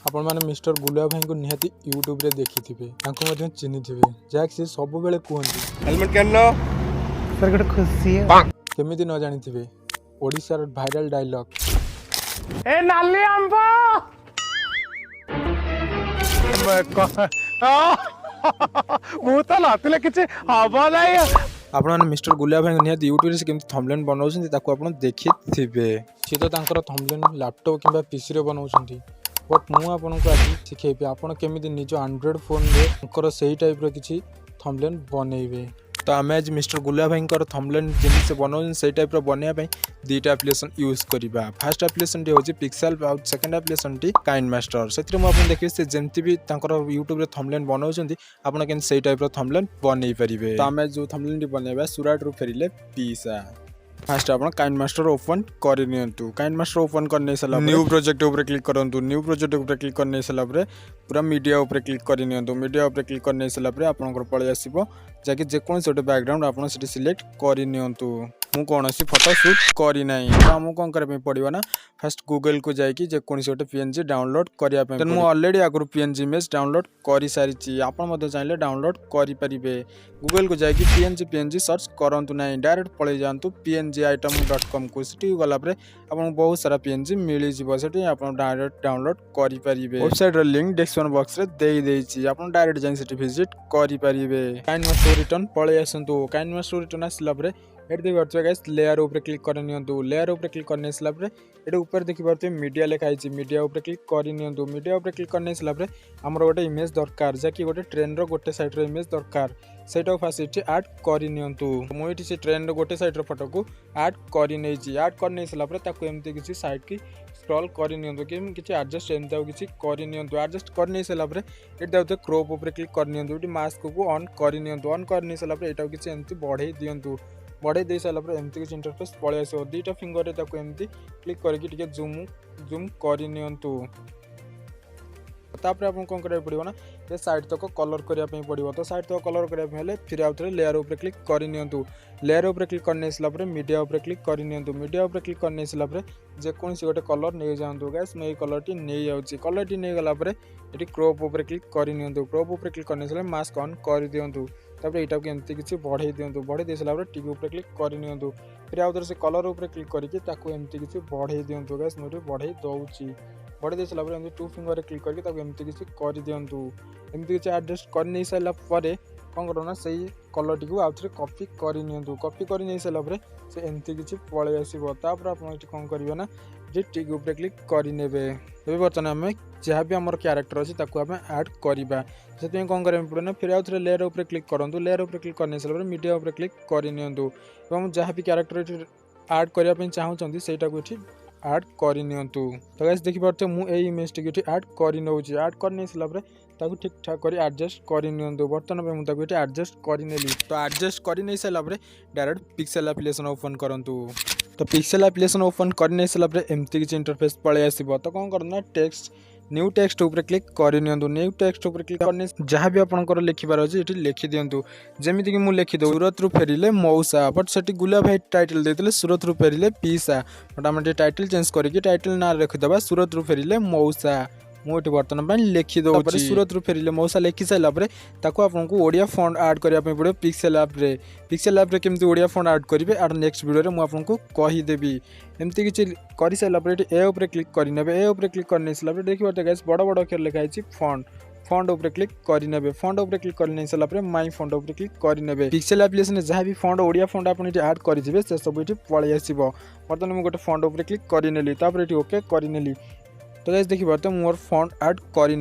आपण मैंने मिस्टर गुलिया भाई को निहाती यूट्यूब रे देखिथिबे तांको मध्य चिन्हिथिबे जाक से सब बेले कहंती हेलमेट केन सर गोटे खुशी है केमिति न जानिथिबे ओडिसा रो वायरल डायलॉग ए नाली आंबो मु तो लातिले किछ हबो नाही आपण मैंने मिस्टर गुलिया भाई को निहाती यूट्यूब रे केमिति थंबनेल बनाउछन्ती ताको आपण देखिथिबे सी तो तांकर थंबनेल लैपटॉप किबा पीसी रे बनाउछन्ती बट मु आपनको आज शिखेबी आपण केमिति निज एंड्रॉइड फोन रे तांकर सही टाइप रो किछि थंबनेल बनेइबे। तो आम आज मिस्टर गुलिया भाई थंबनेल जिन से बनाऊँ से टाइप बनवाई दुईटा एप्लिकेशन यूज करवा। फास्ट एप्लिकेशन टी हूँ पिक्सेल और second application T kind master से देखिए से जमती भी यूट्यूब रे थंबनेल बनाउछन्ती आपण केन से टाइप थंबनेल बनई पारिबे। तो आम जो थंबनेल टी बनैबा सुराट रु फेरिले पीसा फास्ट आप काइंड मास्टर ओपन कर काइंड मास्टर ओपन करने सारा न्यू प्रोजेक्ट ऊपर क्लिक करूँ न्यू प्रोजेक्ट ऊपर क्लिक करने सारा पूरा मीडिया ऊपर क्लिक कर मीडिया ऊपर क्लिक करने सारा आप पलि आसो जहाँकि जेकोसी गोटे बैकग्राउंड आप सिलेक्ट कर मु कौन फोटो शूट करना तो आमको कौन करने पड़ो ना फास्ट गूगल को जाकि जेकोसी गोटे पीएनजी डाउनलोड करने मुझे ऑलरेडी आगु पीएनजी इमेज डाउनलोड कर सारी आप चाहिए डाउनलोड करेंगे। गूगल को जाकि पीएनजी सर्च करूँ ना डायरेक्ट पलि जातु pngItem.com को सी गलापर आपको बहुत सारा पीएनजी मिल जाए आप डायरेक्ट डाउनलोड करेंगे। वेबसाइट लिंक डिस्क्रिप्शन बॉक्स रे देदेछि आप डायरेक्ट जाए विजिट करेंगे। काइंड मास्टर रिटर्न पलि आसतु काइंड मास्टर रिटर्न आसला ये देखिए गाइस लेयर ऊपर क्लिक कर लेयर ऊपर क्लिक करने सारा ये ऊपर देखिए मीडिया लिखाई मीडिया ऊपर क्लिक कर मीडिया ऊपर क्लिक करने सारा आमर गोटे इमेज दरकार जहाँकि गोटे ट्रेन रो गोटे साइड रो इमेज दरकार सेटा फास्ट ये आड कर मुझे से ट्रेन रो गोटे साइड रो फोटो को आड कर सारापर एमती किसी साइड की स्क्रॉल कर कि एडजस्ट एमती किसी कर एडजस्ट कर सारापर ये देखते क्रॉप ऊपर क्लिक कर मास्क को ऑन कर सारापर यहाँ किसी एमती बढ़े दिंतु बढ़े दे सारापर एमती किसी इंटरफेस पलि आस दुईटा फिंगर एमती क्लिक करके जूम कर तापर आपको कौन करा पड़ो ना ये साइड तक कलर करने पड़ो तो साइड तक कलर करने फिर आउ थे लेयर ऊपर क्लिक कर लेयर ऊपर क्लिक करने सारापर मीडिया ऊपर क्लिक कर मीडिया ऊपर क्लिक करने सारापर जेकोसी गोटे कलर नहीं जातु गैस मैं कलर टी नहीं जाऊँगी कलर टी नहीं गलापर ये क्रॉप ऊपर क्लिक कर क्रॉप ऊपर क्लिक करने सारा मास्क ऑन कर दिंतु तापर यहाँ को एमती किसी बढ़े दिंतु बढ़े दे सारा टीवी ऊपर क्लिक कर फिर आउ थे से कलर ऊपर क्लिक करके एमती किसी बढ़े दिंतु गैस मुझे बढ़े दूसरी बढ़े दे सारा एमती टू फिंगर क्लिक करके एमती किसी कर दिंतु एमती किसी एडजस्ट कर नहीं सारापर कौन करो ना से कलर टी आउ थे कॉपी कर नहीं सारापर से एमती किसी पलि आसो तापर आप कौन करेंगे ना जे टिक ऊपर क्लिक करे बर्तमान आम जहाँ भी आम क्यारेक्टर अच्छी आम ऐड करवा से कौन करें पड़े ना फिर आउ थे लेयर ऊपर क्लिक करूँ लेयर ऊपर क्लिक करने सारा मीडिया ऊपर क्लिक कर जहाँ भी क्यारेक्टर ऐड करने चाहूँगी सेटा को ऐड कर तो गाइस देखि पार्थे मु ए इमेज टी ऐड कर नौची ऐड करने सारापर ताकू ठीक ठाक कर एडजस्ट कर बर्तमान में मुझे एडजस्ट कर तो एडजस्ट कर नहीं सारापर डायरेक्ट पिक्सेल एप्लिकेशन ओपन करूँ तो पिक्सेल एप्लिकेशन ओपन करने सारापर एमती किसी इंटरफेस पलि आसो तो कौन करना टेक्स्ट न्यू टेक्स्ट ऊपर क्लिक कर न्यू टेक्स्ट ऊपर क्लिक करने जहाँ भी आपंकर लिखार अच्छे ये लिखि दिंतु जमीक मुझे लिखिद सूरत रु फेरिले मौसा बट से गुलिया भाई टाइटल देते सूरत रु फेरिले पीसा बट आम टाइटल चेंज करके टाइटल ना रखीदे सूरत रु फेरिले मौसा मुझे बर्तमान लिखिदे सूरत रु फेरिले मौसा लिखि सारापर आपको ओडिया फॉन्ट ऐड करने पड़ो पिक्सेल ऐप रे केमती ओडिया फॉन्ट ऐड करेंगे आर नेक्स्ट वीडियो में मुझे कहीदेवी एमती किसी कर सारापर ए ऊपर क्लिक करे ए ऊपर क्लिक करने सारापर देखिए गाइस बड़ बड़ अक्षर लिखाई फॉन्ट ऊपर क्लिक करे फॉन्ट ऊपर क्लिक करने सारापर माई फॉन्ट ऊपर क्लिक करे पिक्सेल एप्लिकेशन जहाँ भी फॉन्ट ओडिया फॉन्ट आप ऐड करेंगे से सब ये पलि आसो बर्तमान मुझे गोटे फॉन्ट ऊपर क्लिक कर ओके कर तो गाइस देखिए पार्थे मोर फॉन्ट ऐड कर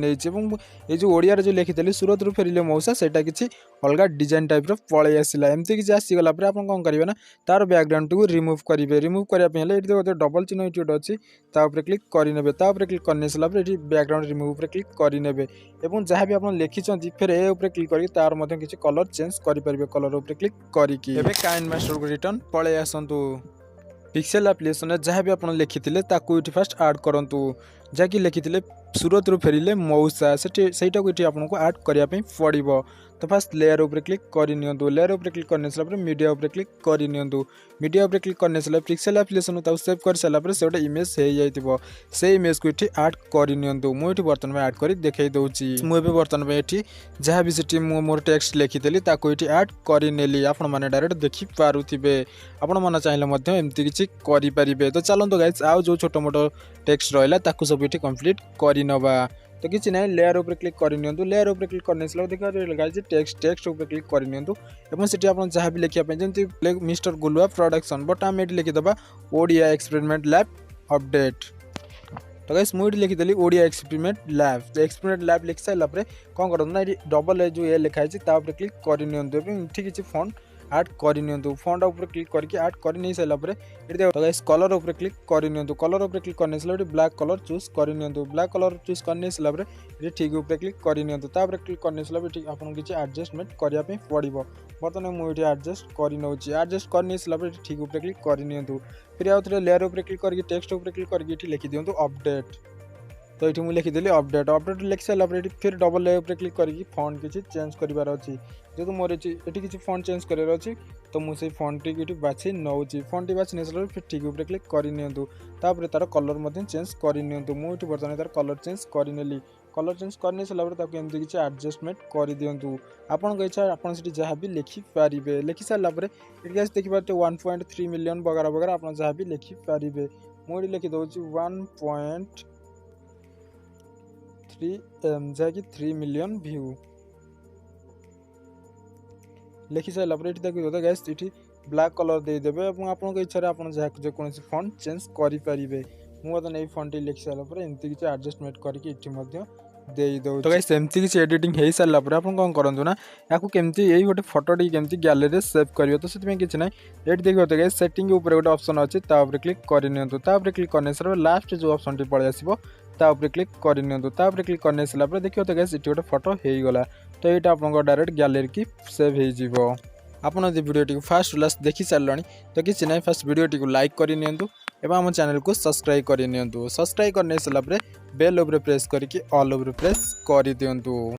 ये जो ओडिया जो लिखी सूरत रु फेरिले मौसा सेटा किसी अलग डिजाइन टाइप पलि आसला एमती किसी आसीगला आप कौन करेंगे ना तार बैकग्राउंड को रिमूव करेंगे रिमूव करने ये डबल चिन्ह ये अच्छी क्लिक करे क्लिक करने सारापर ये बैकग्राउंड रिमूव पर क्लिक करे जहाँ भी आप लिखिं फिर ए ऊपर क्लिक करके तार किसी कलर चेंज करेंगे कलर ऊपर क्लिक करके काइंड मास्टर को रिटर्न पलि आसतु पिक्सेल एप्लिकेशन जहाँ भी आप लिखी ये फास्ट ऐड करूँ जहाँकि लिखिले सूरत रू फेरिले मौसा सेटा को ये आपको ऐड करने पड़ो। तो फास्ट लेयर उपर क्लिक करनी। लेयर उपर क्लिक करने सारा मीडिया उपर क्लिक करनी। मीडिया उपर क्लिक करने सारा पिक्सेल एप्लिकेशन को सेव कर सारापर से गोटे इमेज हो जाइए से इमेज को ये ऐड करनी। मुझे बर्तमान ऐड कर देखई दूसरी मुझे बर्तमान ये जहाँ भी से मोर टेक्स्ट लिखी ताको ये ऐड करनेली आपण मैंने डायरेक्ट देखिपे। आपण मन चाहिए एमती किसी करें। तो चलते गाइस आउ जो छोट मोट टेक्स्ट रहा सब ये कंप्लीट करनवा। तो किसी ना लेयर उपर क्लिक करनी। लेयर उपर क्लिक करने से देखिए टेक्स्ट उपर क्लिक करनी। से आप जहाँ भी लिखापी जमी मिस्टर गुलुआ प्रोडक्शन बट आम ये लिखिदेवा ओडिया एक्सपेरिमेंट लैब अपडेट। तो गाइस मुझे लिखिदेली ओडिया एक्सपेरिमेंट लैब। तो एक्सपेरिमेंट लैब लिखि सारापर कौन करना ये डबल ए जो ए लिखाई क्लिक करनी। किसी फॉन्ट ऐड करनी। फॉन्ट उपर क्लिक करके ऐड कर नहीं सारापर ये तो गाइस कलर उपर क्लिक करनी। कलर उपर क्लिक करने से ब्लैक कलर चूज करनी। ब्लैक कलर चूज करने सारापर ये ठीक उपर क्लिक करनी। क्लिक करने से आपको किसी एडजस्टमेंट करने पड़ो। बर्तमान मुझे एडजस्ट करनौची। एडजस्ट करने सारापर ठीक उपर क्लिक करनी। फिर आउ थे लेयर उपर क्लिक करके टेक्स्ट उपर क्लिक करके लिखि दिंतु अपडेट। तो ये मुझे लिखिदेली अपडेट। अपडेट लिखि सारापर फिर डबल ए उपर क्लिक करके फॉन्ट किसी चेंज करार अच्छी जेहतु मोर ये किसी फॉन्ट चेंज करार अच्छी तो मुझे फॉन्ट टी बाछी नौची। फॉन्ट टी बाछी नहीं फिर ठीक उपर क्लिक करनी। तार कलर चेंज करनी। मुझे बर्तमान तार कलर चेंज करनेली। कलर चेंज करने सारापर एमती किसी एडजस्टमेंट कर दिंतु। आपन इच्छा आप जहाँ भी लिखिपारे। लिखि सारापर ये देखिए 1.3 मिलियन वगैरह वगैरह आप जहाँ भी लिखिपारे। मुझे लिखिदे 1.3 जहाँकि 3 मिलियन व्यू लिखि सारापर ये देखिए गैस ये ब्लैक कलर देदेवे। आपन इच्छा आप जो फॉन्ट चेंज करें। मुझे ये फॉन्ट लिखि सारापर एमती किसी एडजस्टमेंट करके दे दो। तो गाइस एमती किसी एडिटिंग हो सारापर आप कौन करूँ ना या केमती यही गोटे फोटोटी केमती गैलरी सेव करियो। तो से किसी ना ये देखिए तो गाइस सेटिंग ऊपर गोटे ऑप्शन अच्छी क्लिक करनी। क्लिक करने से लास्ट जो ऑप्शन टी पलि आसो क्लिक करनी। क्लिक करने सारापर देखिए तो गाइस ये गोटे फोटो हो गला। तो ये आप डायरेक्ट गैलरी की सेव हो। आपन यदि वीडियो फास्ट लास्ट देखी सारे तो किसी ना फास्ट वीडियो को लाइक करनी एवं आम चैनल को सब्सक्राइब करनी। सब्सक्राइब करने सारापर बेल उपर प्रेस करके ऑल उपर प्रेस कर दिंतु।